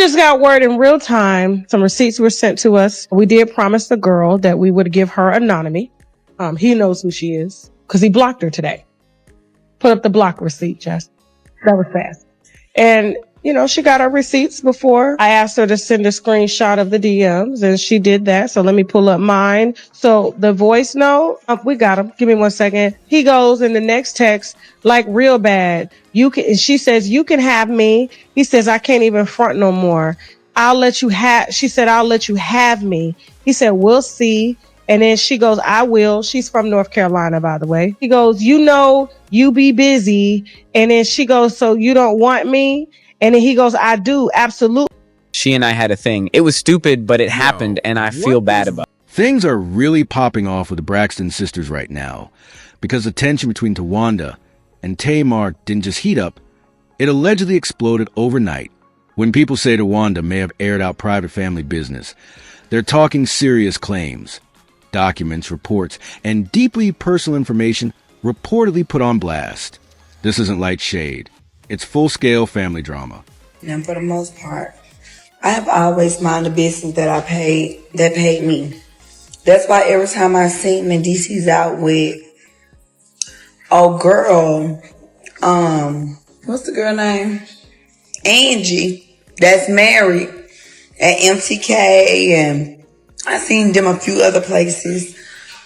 just got word in real time. Some receipts were sent to us. We did promise the girl that we would give her anonymity. He knows who she is because he blocked her today. Put up the block receipt, Jess. That was fast. And, you know, she got her receipts before. I asked her to send a screenshot of the DMs, and she did that. So let me pull up mine. So the voice note, we got him. Give me 1 second. He goes in the next text, like real bad. She says, you can have me. He says, I can't even front no more. She said, I'll let you have me. He said, we'll see. And then she goes, I will. She's from North Carolina, by the way. He goes, you know, you be busy. And then she goes, so you don't want me? And then he goes, I do. Absolutely. She and I had a thing. It was stupid, but it happened, and I feel bad about it. Things are really popping off with the Braxton sisters right now because the tension between Towanda and Tamar didn't just heat up. It allegedly exploded overnight. When people say Towanda may have aired out private family business, they're talking serious claims. Documents, reports, and deeply personal information reportedly put on blast. This isn't light shade. It's full-scale family drama. And for the most part, I have always minded the business that paid me. That's why every time I seen Mendeecees out with a girl, what's the girl name? Angie, that's married at MTK, and I seen them a few other places.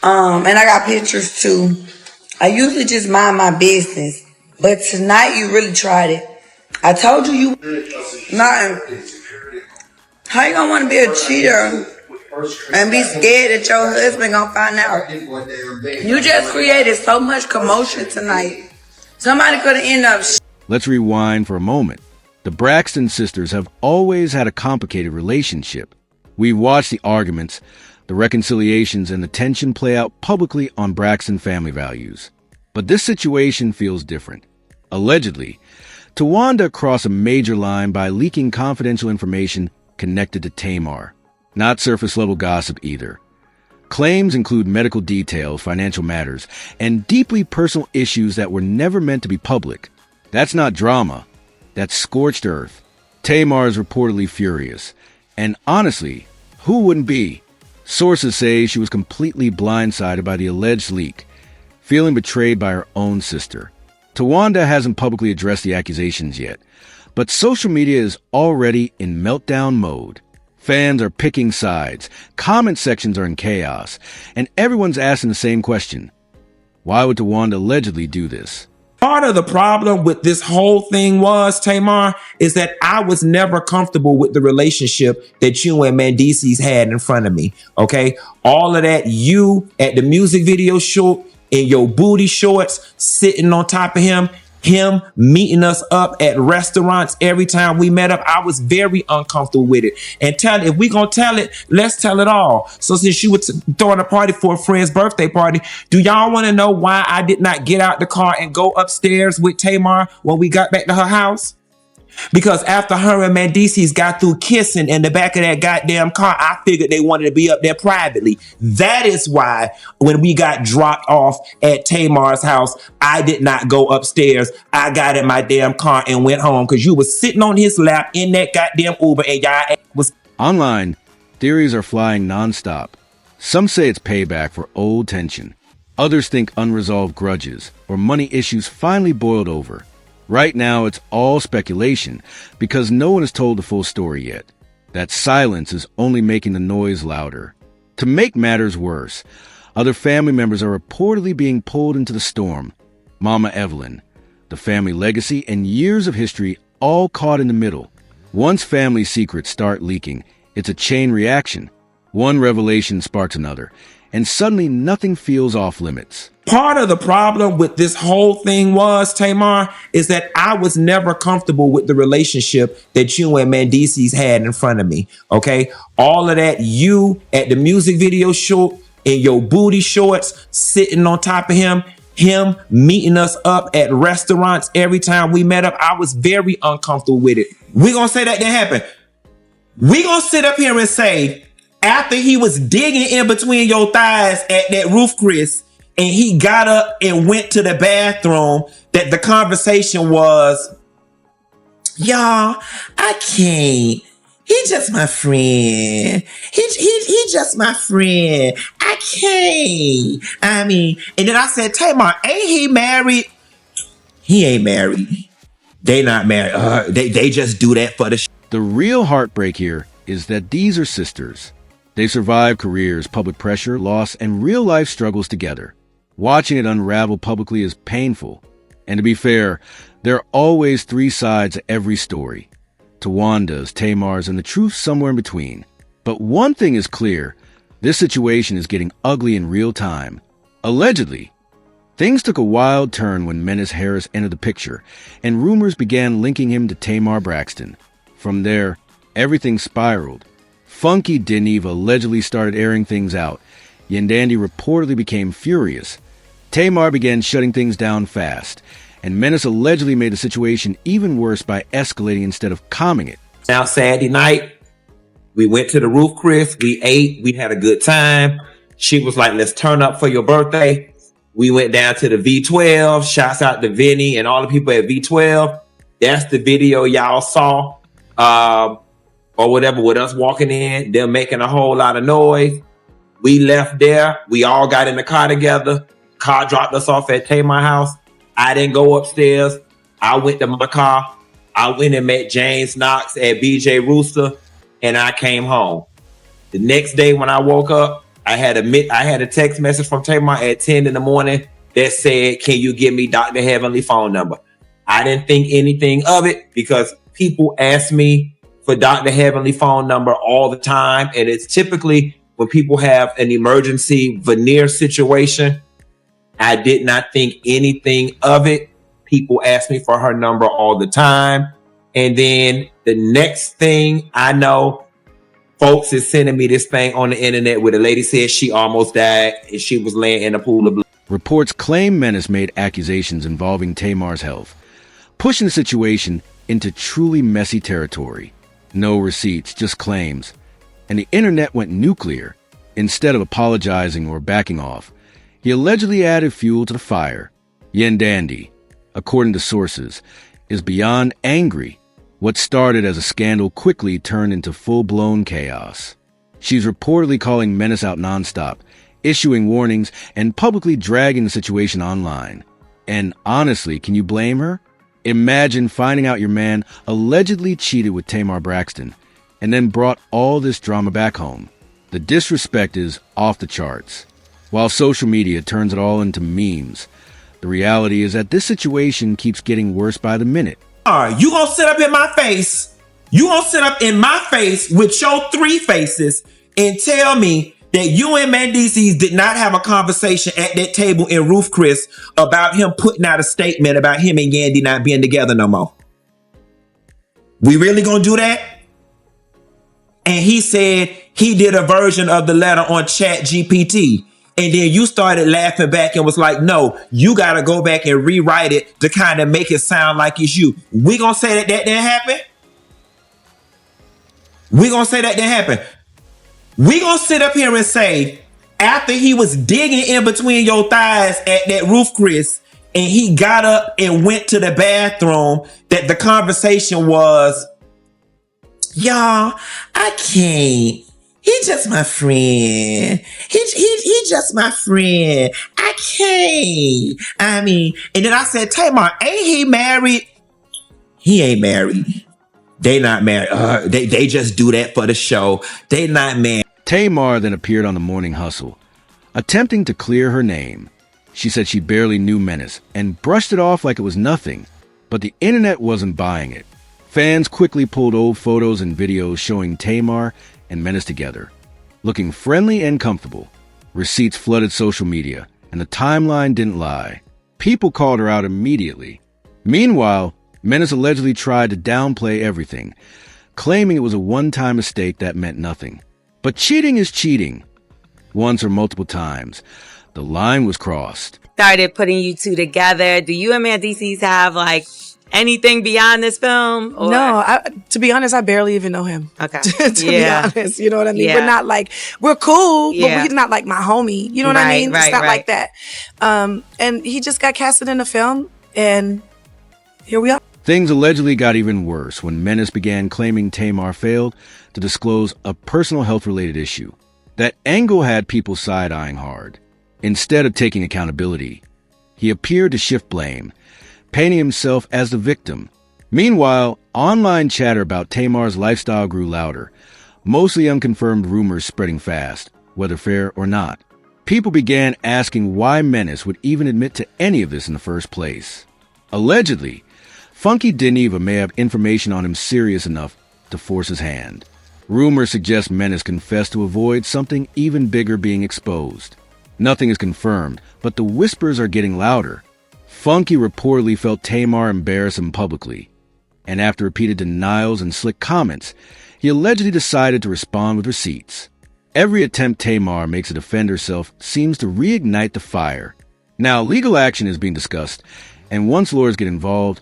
And I got pictures too. I usually just mind my business. But tonight you really tried it. I told you nothing. How you gonna want to be a cheater and be scared that your husband gonna find out? You just created so much commotion tonight. Somebody could have ended up. Let's rewind for a moment. The Braxton sisters have always had a complicated relationship. We've watched the arguments, the reconciliations, and the tension play out publicly on Braxton family values. But this situation feels different. Allegedly, Towanda crossed a major line by leaking confidential information connected to Tamar. Not surface-level gossip either. Claims include medical details, financial matters, and deeply personal issues that were never meant to be public. That's not drama. That's scorched earth. Tamar is reportedly furious. And honestly, who wouldn't be? Sources say she was completely blindsided by the alleged leak, feeling betrayed by her own sister. Towanda hasn't publicly addressed the accusations yet, but social media is already in meltdown mode. Fans are picking sides, comment sections are in chaos, and everyone's asking the same question. Why would Towanda allegedly do this? Part of the problem with this whole thing was, Tamar, is that I was never comfortable with the relationship that you and Mendeecees had in front of me, okay? All of that, you at the music video shoot in your booty shorts, sitting on top of him meeting us up at restaurants every time we met up. I was very uncomfortable with it. And if we gonna tell it, let's tell it all. So since you were throwing a party for a friend's birthday party, do y'all want to know why I did not get out the car and go upstairs with Tamar when we got back to her house? Because after her and Mendeecees got through kissing in the back of that goddamn car, I figured they wanted to be up there privately. That is why when we got dropped off at Tamar's house, I did not go upstairs. I got in my damn car and went home because you was sitting on his lap in that goddamn Uber and y'all was... Online, theories are flying nonstop. Some say it's payback for old tension. Others think unresolved grudges or money issues finally boiled over. Right now, it's all speculation because no one has told the full story yet. That silence is only making the noise louder. To make matters worse, other family members are reportedly being pulled into the storm. Mama Evelyn, the family legacy, and years of history all caught in the middle. Once family secrets start leaking, it's a chain reaction. One revelation sparks another, and suddenly nothing feels off limits. Part of the problem with this whole thing was, Tamar, is that I was never comfortable with the relationship that you and Mendeecees had in front of me, okay? All of that, you at the music video shoot in your booty shorts, sitting on top of him meeting us up at restaurants every time we met up, I was very uncomfortable with it. We're gonna say that didn't happen. We're gonna sit up here and say, after he was digging in between your thighs at that roof, Chris, and he got up and went to the bathroom, that the conversation was, y'all, I can't. He just my friend. He just my friend. I can't. I mean, and then I said, Tamar, ain't he married? He ain't married. They not married. They just do that for the The real heartbreak here is that these are sisters. They survived careers, public pressure, loss, and real-life struggles together. Watching it unravel publicly is painful. And to be fair, there are always three sides to every story. Towanda's, Tamar's, and the truth somewhere in between. But one thing is clear. This situation is getting ugly in real time. Allegedly, things took a wild turn when Mendeecees Harris entered the picture, and rumors began linking him to Tamar Braxton. From there, everything spiraled. Funky Dineve allegedly started airing things out. Yandandi reportedly became furious. Tamar began shutting things down fast, and Mendeecees allegedly made the situation even worse by escalating instead of calming it. Now, Saturday night, we went to the roof, Chris. We ate. We had a good time. She was like, let's turn up for your birthday. We went down to the V12. Shouts out to Vinny and all the people at V12. That's the video y'all saw. Or whatever, with us walking in, them making a whole lot of noise. We left there. We all got in the car together. Car dropped us off at Tamar house. I didn't go upstairs. I went to my car. I went and met James Knox at BJ Rooster, and I came home. The next day when I woke up, I had a text message from Tamar at 10 in the morning that said, can you give me Dr. Heavenly phone number? I didn't think anything of it because people ask me for Dr. Heavenly phone number all the time. And it's typically when people have an emergency veneer situation. I did not think anything of it. People ask me for her number all the time. And then the next thing I know, folks is sending me this thing on the internet where the lady said she almost died and she was laying in a pool of blood. Reports claim Mendeecees made accusations involving Tamar's health, pushing the situation into truly messy territory. No receipts, just claims. And the internet went nuclear. Instead of apologizing or backing off, he allegedly added fuel to the fire. Yandandi, according to sources, is beyond angry. What started as a scandal quickly turned into full-blown chaos. She's reportedly calling Mendeecees out nonstop, issuing warnings, and publicly dragging the situation online. And honestly, can you blame her? Imagine finding out your man allegedly cheated with Tamar Braxton and then brought all this drama back home. The disrespect is off the charts. While social media turns it all into memes, the reality is that this situation keeps getting worse by the minute. You gonna sit up in my face? You gonna sit up in my face with your three faces and tell me that you and Mendeecees did not have a conversation at that table in Roof Chris about him putting out a statement about him and Yandy not being together no more? We really gonna do that? And he said he did a version of the letter on Chat GPT. And then you started laughing back and was like, no, you got to go back and rewrite it to kind of make it sound like it's you. We gonna say that didn't happen? We gonna say that didn't happen? We gonna sit up here and say, after he was digging in between your thighs at that Roof Chris, and he got up and went to the bathroom, that the conversation was, y'all, I can't. He just my friend. He just my friend. I can't. I mean, and then I said, Tamar, ain't he married? He ain't married. They not married. They just do that for the show. They not married. Tamar then appeared on the Morning Hustle, attempting to clear her name. She said she barely knew Mendeecees and brushed it off like it was nothing, but the internet wasn't buying it. Fans quickly pulled old photos and videos showing Tamar and Mendeecees together, looking friendly and comfortable. Receipts flooded social media, and the timeline didn't lie. People called her out immediately. Meanwhile, Mendeecees allegedly tried to downplay everything, claiming it was a one-time mistake that meant nothing. But cheating is cheating. Once or multiple times, the line was crossed. Started putting you two together. Do you and Mendeecees have like anything beyond this film? Or? No, to be honest, I barely even know him. Okay. to be honest, you know what I mean? We're not like, we're cool, but he's not like my homie. You know what I mean? It's not like that. And he just got casted in a film, and here we are. Things allegedly got even worse when Menace began claiming Tamar failed to disclose a personal health-related issue. That angle had people side-eyeing hard. Instead of taking accountability, he appeared to shift blame, painting himself as the victim. Meanwhile, online chatter about Tamar's lifestyle grew louder, mostly unconfirmed rumors spreading fast, whether fair or not. People began asking why Menace would even admit to any of this in the first place. Allegedly, Funky didn't even have information on him serious enough to force his hand. Rumors suggest Menace confessed to avoid something even bigger being exposed. Nothing is confirmed, but the whispers are getting louder. Funky reportedly felt Tamar embarrass him publicly, and after repeated denials and slick comments, he allegedly decided to respond with receipts. Every attempt Tamar makes to defend herself seems to reignite the fire. Now, legal action is being discussed, and once lawyers get involved,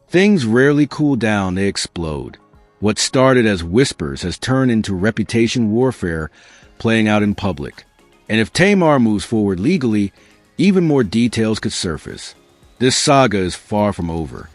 things rarely cool down, they explode. What started as whispers has turned into reputation warfare playing out in public. And if Tamar moves forward legally, even more details could surface. This saga is far from over.